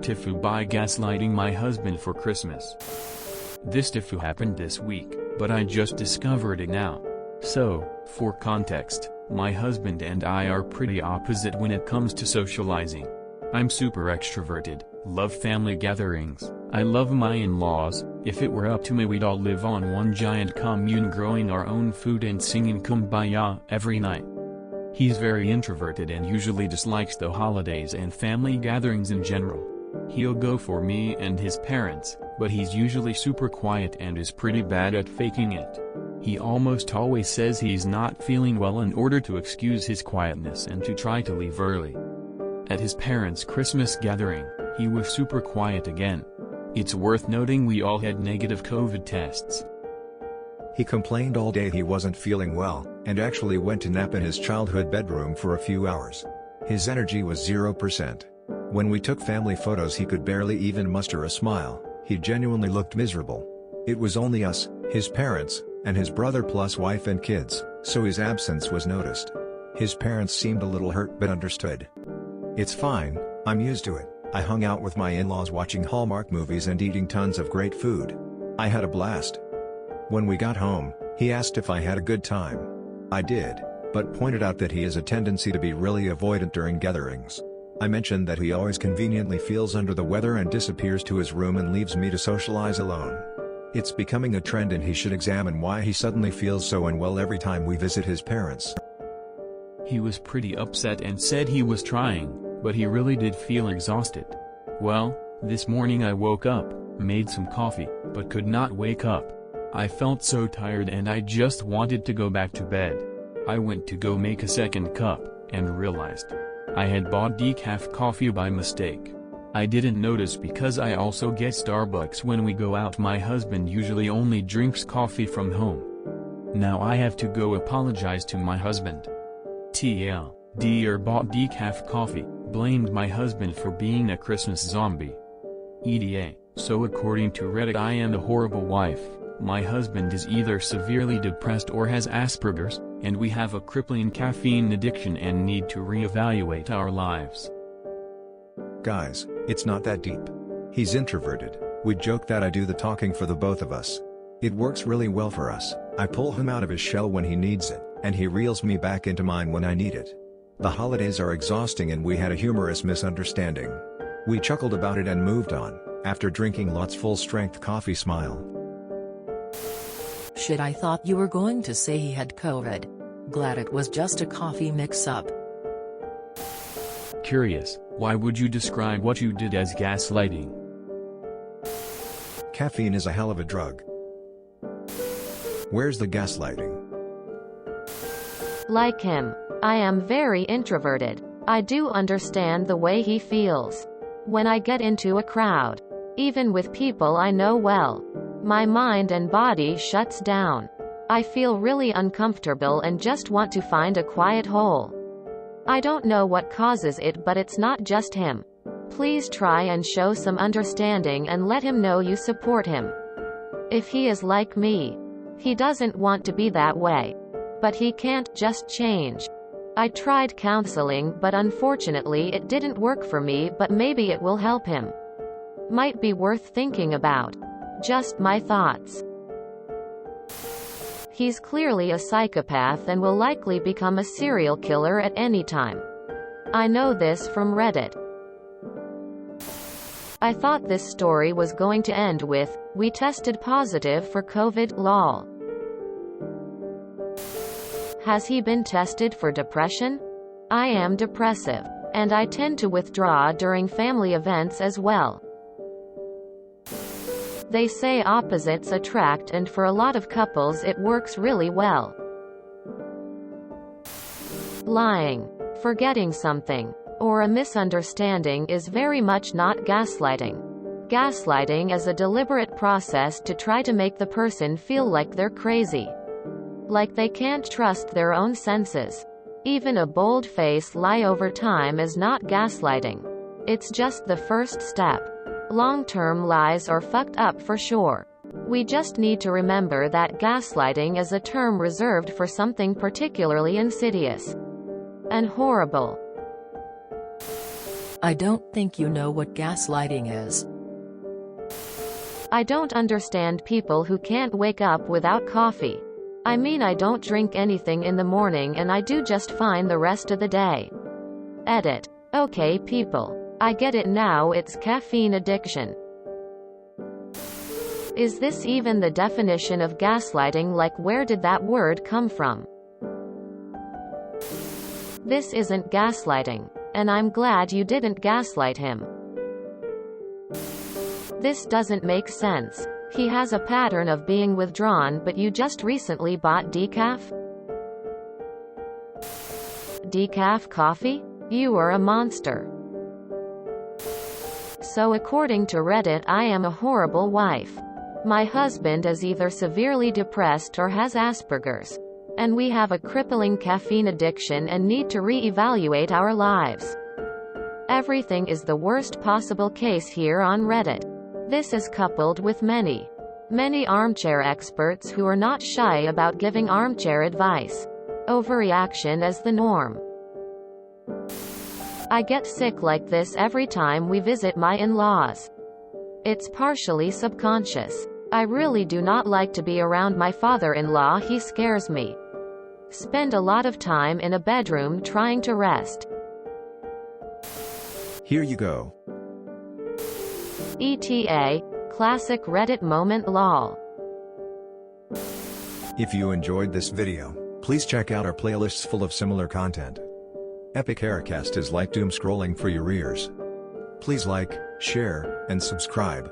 TIFU by gaslighting my husband for Christmas. This TIFU happened this week, but I just discovered it now. So, for context, my husband and I are pretty opposite when it comes to socializing. I'm super extroverted, love family gatherings, I love my in-laws. If it were up to me we'd all live on one giant commune growing our own food and singing Kumbaya every night. He's very introverted and usually dislikes the holidays and family gatherings in general. He'll go for me and his parents, but he's usually super quiet and is pretty bad at faking it. He almost always says he's not feeling well in order to excuse his quietness and to try to leave early. At his parents' Christmas gathering, he was super quiet again. It's worth noting we all had negative COVID tests. He complained all day he wasn't feeling well, and actually went to nap in his childhood bedroom for a few hours. His energy was 0%. When we took family photos he could barely even muster a smile, he genuinely looked miserable. It was only us, his parents, and his brother plus wife and kids, so his absence was noticed. His parents seemed a little hurt but understood. "It's fine, I'm used to it. I hung out with my in-laws watching Hallmark movies and eating tons of great food. I had a blast." When we got home, he asked if I had a good time. I did, but pointed out that he has a tendency to be really avoidant during gatherings. I mentioned that he always conveniently feels under the weather and disappears to his room and leaves me to socialize alone. It's becoming a trend and he should examine why he suddenly feels so unwell every time we visit his parents. He was pretty upset and said he was trying, but he really did feel exhausted. Well, this morning I woke up, made some coffee, but could not wake up. I felt so tired and I just wanted to go back to bed. I went to go make a second cup, and realized I had bought decaf coffee by mistake. I didn't notice because I also get Starbucks when we go out. My husband usually only drinks coffee from home. Now I have to go apologize to my husband. TLDR bought decaf coffee, blamed my husband for being a Christmas zombie. EDA, so according to Reddit I am a horrible wife. My husband is either severely depressed or has Asperger's, and we have a crippling caffeine addiction and need to reevaluate our lives. Guys, it's not that deep. He's introverted. We joke that I do the talking for the both of us. It works really well for us. I pull him out of his shell when he needs it, and he reels me back into mine when I need it. The holidays are exhausting and we had a humorous misunderstanding. We chuckled about it and moved on, after drinking lots full-strength coffee. Smile. Shit, I thought you were going to say he had COVID. Glad it was just a coffee mix-up. Curious, why would you describe what you did as gaslighting? Caffeine is a hell of a drug. Where's the gaslighting? Like him, I am very introverted. I do understand the way he feels. When I get into a crowd, even with people I know well, my mind and body shuts down. I feel really uncomfortable and just want to find a quiet hole. I don't know what causes it, but it's not just him. Please try and show some understanding and let him know you support him. If he is like me, he doesn't want to be that way. But he can't just change. I tried counseling, but unfortunately it didn't work for me, but maybe it will help him. Might be worth thinking about. Just my thoughts. He's clearly a psychopath and will likely become a serial killer at any time. I know this from Reddit. I thought this story was going to end with, "We tested positive for COVID, lol." Has he been tested for depression? I am depressive, and I tend to withdraw during family events as well. They say opposites attract, and for a lot of couples it works really well. Lying, forgetting something, or a misunderstanding is very much not gaslighting. Gaslighting is a deliberate process to try to make the person feel like they're crazy. Like they can't trust their own senses. Even a bold-faced lie over time is not gaslighting. It's just the first step. Long-term lies are fucked up for sure. We just need to remember that gaslighting is a term reserved for something particularly insidious and horrible. I don't think you know what gaslighting is. I don't understand people who can't wake up without coffee. I mean, I don't drink anything in the morning and I do just fine the rest of the day. Edit. Okay people. I get it now, it's caffeine addiction. Is this even the definition of gaslighting? Like, where did that word come from? This isn't gaslighting. And I'm glad you didn't gaslight him. This doesn't make sense. He has a pattern of being withdrawn, but you just recently bought decaf? Decaf coffee? You are a monster. So according to Reddit, I am a horrible wife. My husband is either severely depressed or has Asperger's. And we have a crippling caffeine addiction and need to re-evaluate our lives. Everything is the worst possible case here on Reddit. This is coupled with many armchair experts who are not shy about giving armchair advice. Overreaction is the norm. I get sick like this every time we visit my in-laws. It's partially subconscious. I really do not like to be around my father-in-law, he scares me. Spend a lot of time in a bedroom trying to rest. Here you go. ETA, classic Reddit moment lol. If you enjoyed this video, please check out our playlists full of similar content. Epic Haircast is like doom scrolling for your ears. Please like, share, and subscribe.